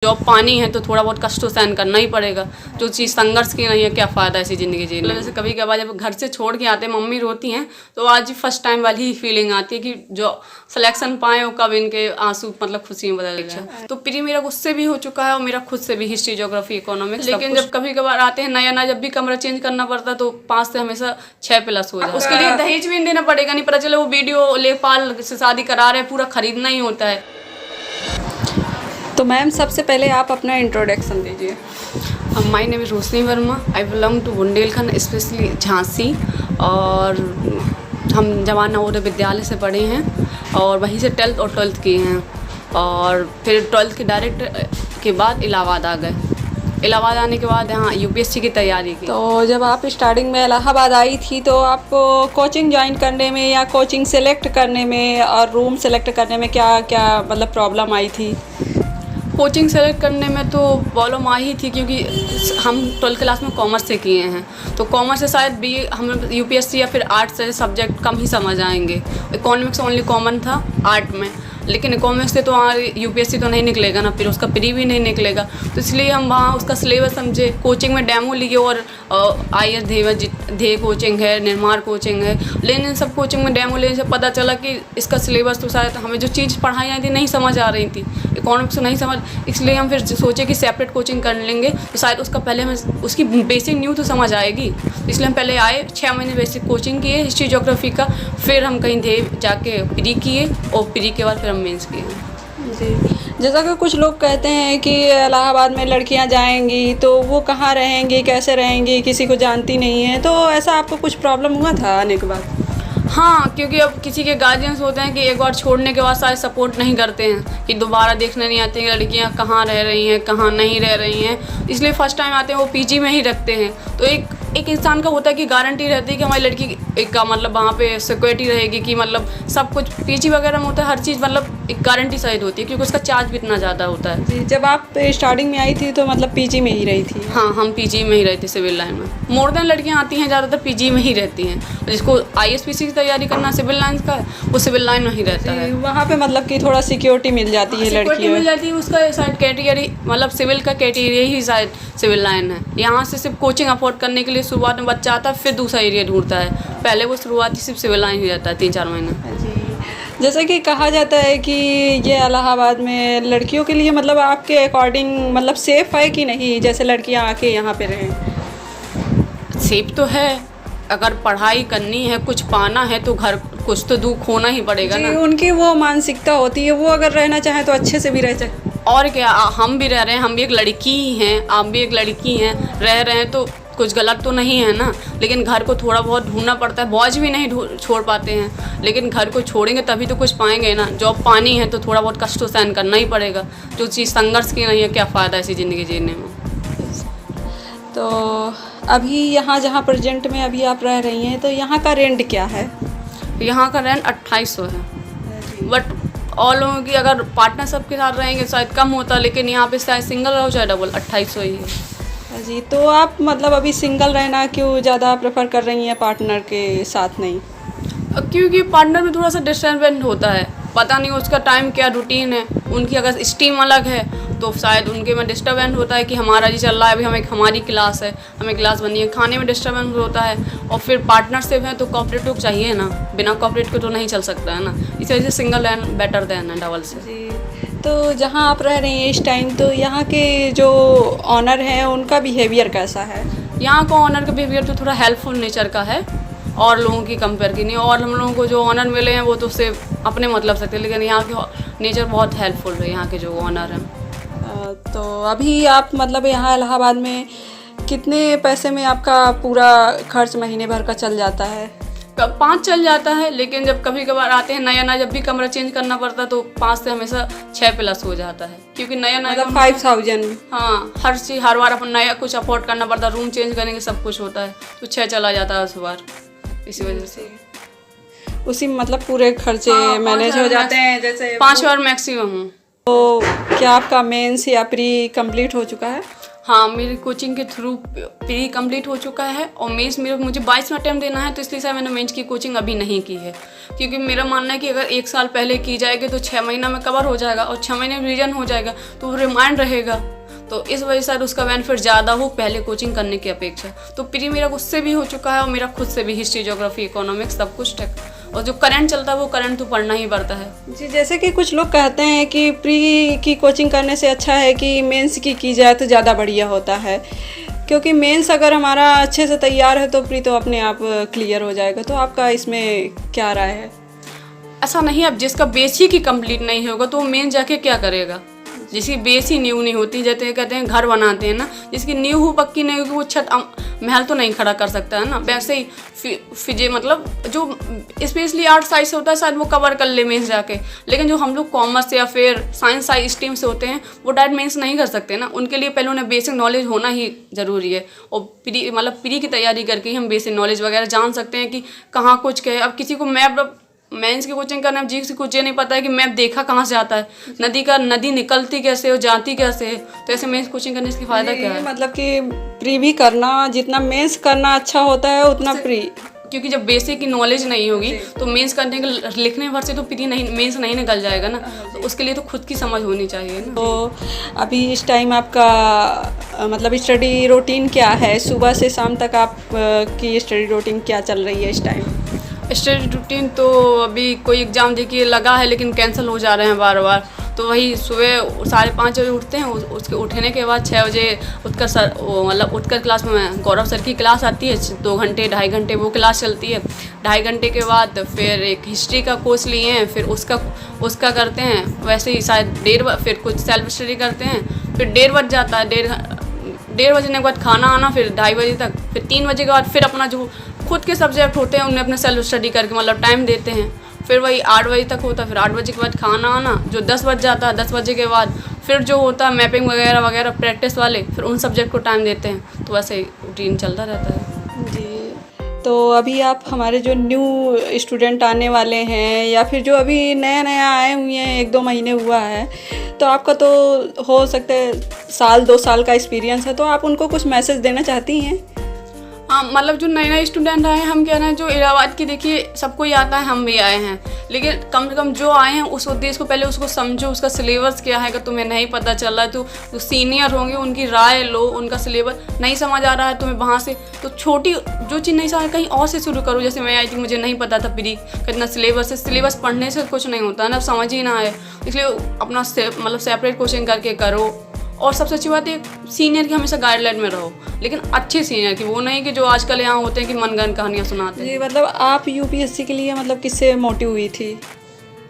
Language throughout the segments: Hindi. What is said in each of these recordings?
जॉब पानी है तो थोड़ा बहुत कष्ट तो सहन करना ही पड़ेगा। जो चीज़ संघर्ष की नहीं है, क्या फ़ायदा ऐसी ज़िंदगी जीने। जैसे कभी कभार जब घर से छोड़ के आते हैं, मम्मी रोती हैं, तो आज फर्स्ट टाइम वाली ही फीलिंग आती है कि जो सिलेक्शन पाए वो कब इनके आंसू मतलब खुशी में बदल गया। तो प्री मेरा उससे भी हो चुका है और मेरा खुद से भी हिस्ट्री, ज्योग्राफी, इकोनॉमिक्स। लेकिन जब कभी कभार आते हैं नया जब भी कमरा चेंज करना पड़ता तो 5 से हमेशा 6+ हो जाए। उसके लिए दहेज भी देना पड़ेगा, नहीं पता चले वो वीडियो लेपाल से शादी करा रहे, पूरा खरीदना ही होता है। तो मैम सबसे पहले आप अपना इंट्रोडक्शन दीजिए। My name is Roshni Verma. I belong to Bundelkhand, specially Jhansi. और हम जवान नवोदय विद्यालय से पढ़े हैं और वहीं से 10th और 12th किए हैं। और फिर 12th के डायरेक्ट के बाद इलाहाबाद आ गए। इलाहाबाद आने के बाद यहाँ यूपीएससी की तैयारी की। तो जब आप स्टार्टिंग में इलाहाबाद आई थी तो आपको कोचिंग ज्वाइन करने में या कोचिंग सेलेक्ट करने में और रूम सेलेक्ट करने में क्या क्या मतलब प्रॉब्लम आई थी? कोचिंग सेलेक्ट करने में तो प्रॉब्लम आई ही थी, क्योंकि हम 12th क्लास में कॉमर्स से किए हैं, तो कॉमर्स से शायद भी हम यूपीएससी या फिर आर्ट्स से सब्जेक्ट कम ही समझ आएंगे। इकोनॉमिक्स ओनली कॉमन था आर्ट में, लेकिन इकोनॉमिक्स से तो वहाँ यूपीएससी तो नहीं निकलेगा ना, फिर उसका प्री भी नहीं निकलेगा। तो इसलिए हम वहाँ उसका सिलेबस समझे, कोचिंग में डेमो लिए और IAS ध्येय कोचिंग है, निर्माण कोचिंग है, लेकिन इन सब कोचिंग में डेमो लेने से पता चला कि इसका सिलेबस तो शायद हमें जो चीज़ पढ़ाई जाती थी नहीं समझ आ रही थी, इकोनॉमिक्स तो नहीं समझ। इसलिए हम फिर सोचे कि सेपरेट कोचिंग कर लेंगे तो शायद उसका पहले हमें उसकी बेसिक न्यू तो समझ आएगी। इसलिए हम पहले आए, 6 महीने बेसिक कोचिंग किए हिस्ट्री ज्योग्राफी का, फिर हम कहीं ध्येय जाके प्री किए और प्री के बाद फिर हम मेंस किए। जी, जैसा कि कुछ लोग कहते हैं कि इलाहाबाद में लड़कियां जाएंगी तो वो कहाँ रहेंगी, कैसे रहेंगी, किसी को जानती नहीं है, तो ऐसा आपको कुछ प्रॉब्लम हुआ था आने के बाद? हाँ, क्योंकि अब किसी के गार्जियंस होते हैं कि एक बार छोड़ने के बाद शायद सपोर्ट नहीं करते हैं, कि दोबारा देखने नहीं आते हैं लड़कियां कहाँ रह रही हैं, कहाँ नहीं रह रही हैं। इसलिए फर्स्ट टाइम आते हैं वो पीजी में ही रखते हैं। तो एक इंसान का होता है कि गारंटी रहती है कि हमारी लड़की एक का मतलब वहाँ पे सिक्योरिटी रहेगी, कि मतलब सब कुछ पीजी वगैरह में होता है, हर चीज़ मतलब एक गारंटी सहित होती है, क्योंकि उसका चार्ज भी इतना ज़्यादा होता है। जी, जब आप स्टार्टिंग में आई थी तो मतलब पीजी में ही रही थी? हाँ, हम पीजी में ही रहते, सिविल लाइन में। मोर देन लड़कियाँ आती हैं ज़्यादातर पीजी में ही रहती हैं। जिसको ISPC की तैयारी करना सिविल लाइन का है, वो सिविल लाइन में ही रहता है। वहाँ पे मतलब कि थोड़ा सिक्योरिटी मिल जाती है, लड़कियों मिल जाती है। उसका शायद कैटेगरी मतलब सिविल का कैटेगरी ही शायद सिविल लाइन है। यहाँ से सिर्फ कोचिंग अफोर्ड करने के लिए शुरुआत में बच्चा आता है, फिर दूसरा एरिया ढूंढता है। पहले वो शुरुआती सिर्फ सिविल लाइन ही रहता है 3-4 महीने। जी, जैसे कि कहा जाता है कि ये इलाहाबाद में लड़कियों के लिए मतलब आपके अकॉर्डिंग मतलब सेफ़ है कि नहीं, जैसे लड़कियां आके यहाँ पे रहें? सेफ तो है, अगर पढ़ाई करनी है, कुछ पाना है तो घर कुछ तो दुख होना ही पड़ेगा ना। उनकी वो मानसिकता होती है, वो अगर रहना चाहें तो अच्छे से भी रह सकते। और क्या, हम भी रह रहे हैं, हम भी एक लड़की ही हैं, आप भी एक लड़की हैं, रह रहे हैं तो कुछ गलत तो नहीं है ना। लेकिन घर को थोड़ा बहुत ढूंढना पड़ता है, बॉयज भी नहीं छोड़ पाते हैं, लेकिन घर को छोड़ेंगे तभी तो कुछ पाएंगे ना। जॉब पानी है तो थोड़ा बहुत कष्ट तो सहन करना ही पड़ेगा। जो चीज़ संघर्ष की नहीं है, क्या फ़ायदा ऐसी ज़िंदगी जीने में। तो अभी यहाँ जहाँ प्रेजेंट में अभी आप रह रही हैं तो यहाँ का रेंट क्या है? यहाँ का रेंट 2800 है, बट और लोगों की अगर पार्टनर सबके साथ रहेंगे शायद कम होता, लेकिन यहाँ पे शायद सिंगल रहो चाहे डबल 2800 ही है। जी, तो आप मतलब अभी सिंगल रहना क्यों ज़्यादा प्रेफर कर रही हैं, पार्टनर के साथ नहीं? क्योंकि पार्टनर में थोड़ा सा डिस्टर्बेंस होता है, पता नहीं उसका टाइम क्या रूटीन है, उनकी अगर स्ट्रीम अलग है तो शायद उनके में डिस्टर्बेंस होता है कि हमारा जी चल रहा है, अभी हमारी क्लास है, हमें क्लास बनी है, खाने में डिस्टर्बेंस होता है। और फिर पार्टनरशिप है तो कोऑपरेटिव चाहिए ना, बिना कोऑपरेट के तो नहीं चल सकता है ना। इस वजह से सिंगल रहना बेटर देन है डबल से। जी, तो जहाँ आप रह रही हैं इस टाइम, तो यहाँ के जो ऑनर हैं उनका बिहेवियर कैसा है? यहाँ का ऑनर का बिहेवियर तो थोड़ा हेल्पफुल नेचर का है और लोगों की कंपेयर की नहीं। और हम लोगों को जो ऑनर मिले हैं वो तो सिर्फ अपने मतलब सकते हैं, लेकिन यहाँ के नेचर बहुत हेल्पफुल है, यहाँ के जो ऑनर हैं। तो अभी आप मतलब यहाँ इलाहाबाद में कितने पैसे में आपका पूरा खर्च महीने भर का चल जाता है? 5 चल जाता है, लेकिन जब कभी कभार आते हैं नया जब भी कमरा चेंज करना पड़ता तो 5 से हमेशा 6+ हो जाता है, क्योंकि नया मतलब 5000। हाँ, हर चीज़ हर बार अपन नया कुछ अफोर्ड करना पड़ता, रूम चेंज करेंगे सब कुछ होता है, तो 6 चला जाता है उस बार। इसी वजह से उसी मतलब पूरे खर्चे मैनेज हो जाते हैं, जैसे 5 बार मैक्सिमम। तो क्या आपका मेंस या प्री कंप्लीट हो चुका है? हाँ, मेरी कोचिंग के थ्रू प्री कंप्लीट हो चुका है और मेंस मुझे 22 में अटैम्प्ट देना है, तो इसलिए मैंने मेंस की कोचिंग अभी नहीं की है, क्योंकि मेरा मानना है कि अगर 1 साल पहले की जाएगी तो 6 महीना में कवर हो जाएगा और 6 महीने में रिवीजन हो जाएगा तो वो रिमाइंड रहेगा। तो इस वजह से उसका बेनिफिट ज़्यादा हो पहले कोचिंग करने की अपेक्षा। तो प्री मेरा उससे भी हो चुका है और मेरा खुद से भी हिस्ट्री, ज्योग्राफी, इकोनॉमिक्स सब कुछ है, और जो करंट चलता है वो करंट तो पढ़ना ही पड़ता है। जी, जैसे कि कुछ लोग कहते हैं कि प्री की कोचिंग करने से अच्छा है कि मेंस की जाए तो ज़्यादा बढ़िया होता है, क्योंकि मेंस अगर हमारा अच्छे से तैयार है तो प्री तो अपने आप क्लियर हो जाएगा। तो आपका इसमें क्या राय है? ऐसा नहीं, अब जिसका बेस ही की कंप्लीट नहीं होगा तो वो मेन जाके क्या करेगा? जिसकी बेस ही न्यू नहीं होती, जैसे कहते हैं घर बनाते हैं ना, जिसकी न्यू हो पक्की नहीं होगी वो छत महल तो नहीं खड़ा कर सकता है ना। वैसे ही फिजे मतलब जो स्पेशली आर्ट साइड से होता है शायद वो कवर कर ले मेंस जाके, लेकिन जो हम लोग कॉमर्स या फिर साइंस साइड स्ट्रीम से होते हैं वो डायरेक्ट मेंस नहीं कर सकते ना। उनके लिए पहले उन्हें बेसिक नॉलेज होना ही ज़रूरी है, और प्री की तैयारी करके ही हम बेसिक नॉलेज वगैरह जान सकते हैं कि कहाँ कुछ क्या है। अब किसी को मैप मेंस की कोचिंग करने में जिसको कुछ ये नहीं पता है कि मैप देखा कहाँ से आता है, नदी निकलती कैसे हो, जाती कैसे है, तो ऐसे मेंस कोचिंग करने से फ़ायदा क्या है? मतलब कि प्री भी करना, जितना मेंस करना अच्छा होता है उतना प्री, क्योंकि जब बेसिक की नॉलेज नहीं होगी तो मेंस करने के लिखने भर से तो प्री नहीं, मेंस नहीं निकल जाएगा ना। तो उसके लिए तो खुद की समझ होनी चाहिए ना। तो अभी इस टाइम आपका मतलब स्टडी रूटीन क्या है? सुबह से शाम तक आप की स्टडी रूटीन क्या चल रही है इस टाइम? स्टडी रूटीन तो अभी कोई एग्ज़ाम देखिए लगा है लेकिन कैंसिल हो जा रहे हैं बार बार। तो वही सुबह 5:30 बजे उठते हैं, उसके उठने के बाद 6 बजे उठकर क्लास में गौरव सर की क्लास आती है, 2 घंटे 2.5 घंटे वो क्लास चलती है। 2.5 घंटे के बाद फिर एक हिस्ट्री का कोर्स लिए हैं, फिर उसका करते हैं, वैसे ही शायद 1:30 फिर कुछ सेल्फ स्टडी करते हैं, फिर 1:30 बज जाता है। 1:30 बजने के बाद खाना आना, फिर 2:30 बजे तक, फिर 3 बजे के बाद फिर अपना जो खुद के सब्जेक्ट होते हैं उन्हें अपने सेल्फ स्टडी करके मतलब टाइम देते हैं। फिर वही 8 बजे तक होता है, फिर 8 बजे के बाद खाना आना, जो 10 बज जाता है। 10 बजे के बाद फिर जो होता है मैपिंग वगैरह वगैरह प्रैक्टिस वाले, फिर उन सब्जेक्ट को टाइम देते हैं। तो वैसे ही रूटीन चलता रहता है जी। तो अभी आप हमारे जो न्यू स्टूडेंट आने वाले हैं या फिर जो अभी नया आए हुए हैं, 1-2 महीने हुआ है, तो आपका तो हो सकता है 1-2 साल का एक्सपीरियंस है, तो आप उनको कुछ मैसेज देना चाहती हैं? हाँ, मतलब जो नए स्टूडेंट आए हैं, हम कह रहे हैं जो इलाहाबाद की देखिए सबको ही आता है, हम भी आए हैं, लेकिन कम से कम जो आए हैं उस उद्देश्य को पहले उसको समझो, उसका सिलेबस क्या है। अगर तुम्हें नहीं पता चल रहा है तो जो सीनियर होंगे उनकी राय लो, उनका सिलेबस नहीं समझ आ रहा है तुम्हें वहाँ से, तो छोटी जो चीज़ नहीं समझ कहीं और से शुरू करो। जैसे मैं आई थी, मुझे नहीं पता था प्री कितना सिलेबस है, सिलेबस पढ़ने से कुछ नहीं होता है ना, समझ ही ना आए, इसलिए अपना मतलब सेपरेट कोचिंग करके करो। और सबसे अच्छी बात है सीनियर की हमेशा गाइडलाइन में रहो, लेकिन अच्छे सीनियर की, वो नहीं कि जो आजकल यहाँ होते हैं कि मनगढ़ंत कहानियाँ सुनाते हैं। जी, मतलब आप यूपीएससी के लिए मतलब किससे मोटिव हुई थी?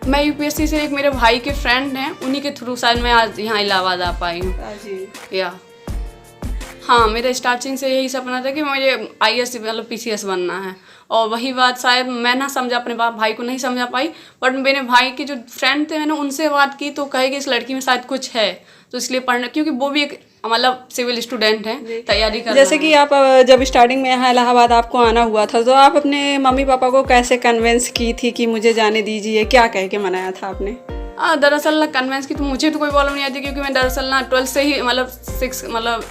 मैं यूपीएससी से एक मेरे भाई के फ्रेंड हैं, उन्हीं के थ्रू शायद मैं आज यहाँ इलाहाबाद आ पाई हूँ। या हाँ, मेरा स्टार्टिंग से यही सपना था कि मुझे IAS मतलब PCS बनना है, और वही बात शायद मैं ना समझा, अपने भाई को नहीं समझा पाई, बट मेरे भाई के जो फ्रेंड थे मैंने उनसे बात की तो कहे कि इस लड़की में शायद कुछ है, तो इसलिए पढ़ना, क्योंकि वो भी एक मतलब सिविल स्टूडेंट हैं, तैयारी कर रहे हैं। जैसे कि आप जब स्टार्टिंग में यहाँ इलाहाबाद आपको आना हुआ था, तो आप अपने मम्मी पापा को कैसे कन्विंस की थी कि मुझे जाने दीजिए? क्या कह के मनाया था आपने? दरअसल ना कन्वेंस की तो मुझे तो कोई प्रॉब्लम नहीं आती, क्योंकि मैं दरअसल ना 12 से ही मतलब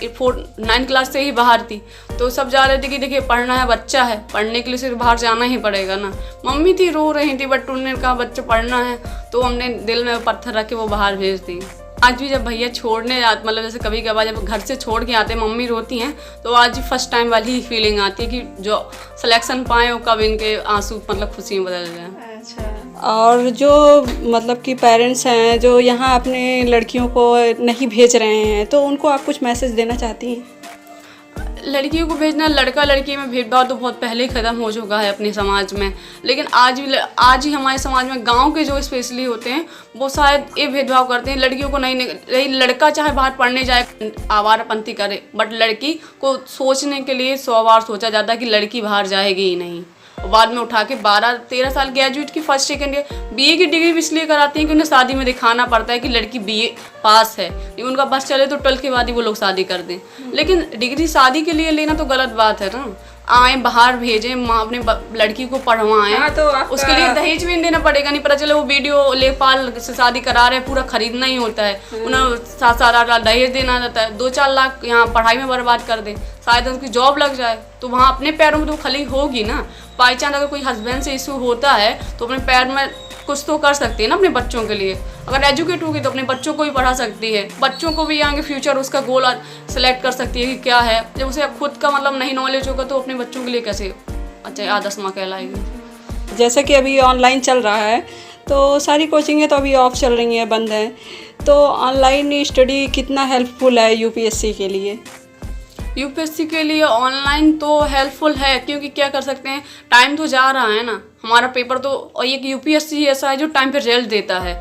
9 क्लास से ही बाहर थी। तो सब जा रहे थे कि देखिए पढ़ना है, बच्चा है, पढ़ने के लिए सिर्फ बाहर जाना ही पड़ेगा ना। मम्मी थी रो रही थी, बट उन्होंने कहा बच्चा पढ़ना है, तो हमने दिल में पत्थर रख के वो बाहर भेज दी। आज भी जब भैया छोड़ने जाते, मतलब जैसे कभी कभार जब घर से छोड़ के आते हैं, मम्मी रोती हैं, तो आज फर्स्ट टाइम वाली ही फीलिंग आती है कि जो सिलेक्शन पाए हो, कब इनके आंसू मतलब खुशी में बदल जाए। अच्छा। और जो मतलब कि पेरेंट्स हैं जो यहाँ अपने लड़कियों को नहीं भेज रहे हैं, तो उनको आप कुछ मैसेज देना चाहती हैं? लड़कियों को भेजना, लड़का लड़की में भेदभाव तो बहुत पहले ही ख़त्म हो चुका है अपने समाज में, लेकिन आज ही हमारे समाज में गांव के जो स्पेशली होते हैं वो शायद ये भेदभाव करते हैं, लड़कियों को नहीं। लड़का चाहे बाहर पढ़ने जाए, आवारापंथी करे, बट लड़की को सोचने के लिए 100 बार सोचा जाता है कि लड़की बाहर जाएगी ही नहीं। बाद में उठा के 12-13 साल ग्रेजुएट की फर्स्ट सेकेंड ईयर BA की डिग्री भी इसलिए कराती हैं कि उन्हें शादी में दिखाना पड़ता है कि लड़की BA पास है, उनका बस चले तो 12 के बाद ही वो लोग शादी कर दें। लेकिन डिग्री शादी के लिए लेना तो गलत बात है ना। आए बाहर भेजें, माँ अपने लड़की को पढ़वाएं। हाँ, तो आपका उसके लिए दहेज भी देना पड़ेगा, नहीं पता चले वो वीडियो लेखपाल से शादी करा रहे हैं, पूरा खरीदना ही होता है, उन्हें 7-7 लाख दहेज देना रहता है, 2-4 लाख यहाँ पढ़ाई में बर्बाद कर दें, शायद उनकी जॉब लग जाए तो वहाँ अपने पैरों में तो खली होगी ना। बाई चांस अगर कोई हस्बैंड से इशू होता है तो अपने पैर में कुछ तो कर सकती है ना अपने बच्चों के लिए। अगर एजुकेट होगी तो अपने बच्चों को भी पढ़ा सकती है, बच्चों को भी आगे फ्यूचर उसका गोल सेलेक्ट कर सकती है कि क्या है। जब उसे खुद का मतलब नहीं नॉलेज होगा तो अपने बच्चों के लिए कैसे अच्छा आदर्श माँ कहलाएगी। जैसे कि अभी ऑनलाइन चल रहा है तो सारी कोचिंगें तो अभी ऑफ चल रही हैं, बंद हैं, तो ऑनलाइन स्टडी कितना हेल्पफुल है यूपीएससी के लिए? यूपीएससी के लिए ऑनलाइन तो हेल्पफुल है, क्योंकि क्या कर सकते हैं, टाइम तो जा रहा है ना हमारा पेपर तो, और ये यूपीएससी ऐसा है जो टाइम पे रिजल्ट देता है,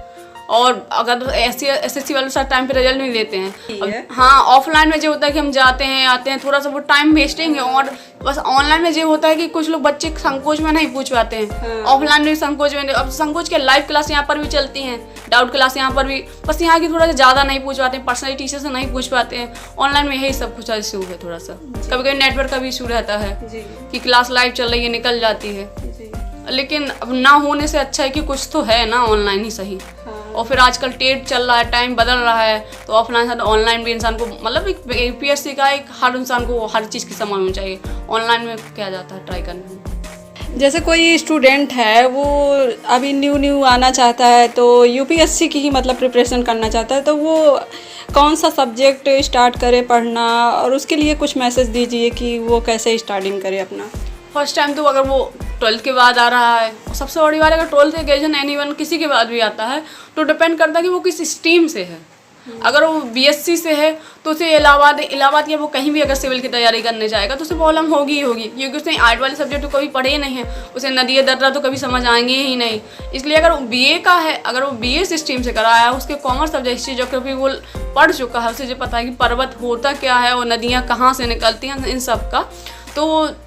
और अगर एसएससी वाले साथ टाइम पे रिजल्ट नहीं देते हैं। हाँ, ऑफलाइन में जो होता है कि हम जाते हैं आते हैं, थोड़ा सा वो टाइम वेस्टिंग है, और बस ऑनलाइन में जो होता है कि कुछ लोग बच्चे संकोच में नहीं पूछ पाते हैं, ऑफलाइन में संकोच में, अब संकोच के लाइव क्लास यहाँ पर भी चलती हैं, डाउट क्लास यहाँ पर भी, बस यहाँ की थोड़ा सा ज़्यादा नहीं पूछ पाते हैं, पर्सनली टीचर से नहीं पूछ पाते हैं। ऑनलाइन में यही सब कुछ इशू है, थोड़ा सा कभी कभी नेटवर्क का भी इशू रहता है कि क्लास लाइव चल रही है निकल जाती है, लेकिन अब ना होने से अच्छा है कि कुछ तो है ना ऑनलाइन ही सही। और फिर आजकल टेट चल रहा है, टाइम बदल रहा है, तो ऑफलाइन से ऑनलाइन भी इंसान को मतलब एक यूपीएससी का एक हर इंसान को हर चीज़ की समझ में चाहिए, ऑनलाइन में क्या जाता है ट्राई करने में। जैसे कोई स्टूडेंट है वो अभी न्यू आना चाहता है तो यूपीएससी की ही मतलब प्रिपरेशन करना चाहता है, तो वो कौन सा सब्जेक्ट स्टार्ट करे पढ़ना, और उसके लिए कुछ मैसेज दीजिए कि वो कैसे स्टार्टिंग करे अपना। फर्स्ट टाइम तो अगर वो 12th के बाद आ रहा है, सबसे बड़ी बात अगर 12th ग्रेजुएशन एनीवन किसी के बाद भी आता है तो डिपेंड करता है कि वो किस स्ट्रीम से है। अगर वो बीएससी से है तो उसे इलाहाबाद या वो कहीं भी अगर सिविल की तैयारी करने जाएगा तो उसे प्रॉब्लम होगी ही होगी, क्योंकि उसने आर्ट वाले सब्जेक्ट तो कभी पढ़े ही नहीं है, उसे नदिया दर्रा तो कभी समझ आएंगे ही नहीं। इसलिए अगर वो बीए का है, अगर वो बीए स्ट्रीम से कराया है, उसके कॉमर्स सब्जेक्ट हिस्ट्री ज्योग्राफी वो पढ़ चुका है, उसे जो पता है कि पर्वत होता क्या है और नदियाँ कहाँ से निकलती हैं, इन सब का, तो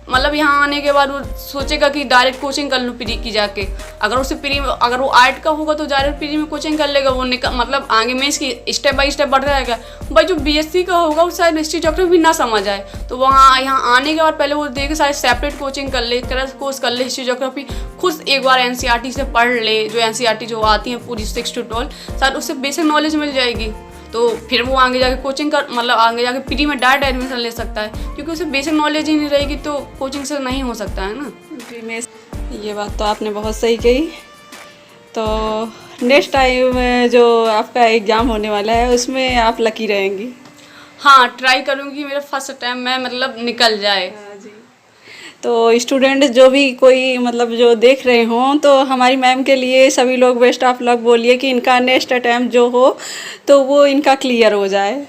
मतलब यहाँ आने के बाद वो सोचेगा कि डायरेक्ट कोचिंग कर लूँ प्री की जाके। अगर उसे प्री में, अगर वो आर्ट का होगा तो डायरेक्ट प्री में कोचिंग कर लेगा, वो मतलब आगे में इसकी स्टेप बाय स्टेप बढ़ जाएगा। भाई जो बीएससी का होगा वो शायद हिस्ट्री ज्योग्राफी भी ना समझ आए, तो वहाँ यहाँ आने के बाद पहले वो देखे शायद सेपरेट कोचिंग कर ले, क्रैश कोर्स कर ले हिस्ट्री ज्योग्राफी, खुद एक बार एनसीईआरटी से पढ़ ले, जो एनसीईआरटी जो आती है पूरी 6 to 12, शायद उससे बेसिक नॉलेज मिल जाएगी, तो फिर वो आगे जाके कोचिंग कर मतलब आगे जाके प्री में डायरेक्ट एडमिशन ले सकता है, क्योंकि उसे बेसिक नॉलेज ही नहीं रहेगी तो कोचिंग से नहीं हो सकता है ना। जी, मैं ये बात तो आपने बहुत सही कही। तो नेक्स्ट टाइम जो आपका एग्ज़ाम होने वाला है उसमें आप लकी रहेंगी? हाँ, ट्राई करूँगी मेरा फर्स्ट टाइम में मतलब निकल जाए। तो स्टूडेंट जो भी कोई मतलब जो देख रहे हों तो हमारी मैम के लिए सभी लोग बेस्ट ऑफ लक बोलिए कि इनका नेक्स्ट अटैम्प्ट जो हो तो वो इनका क्लियर हो जाए।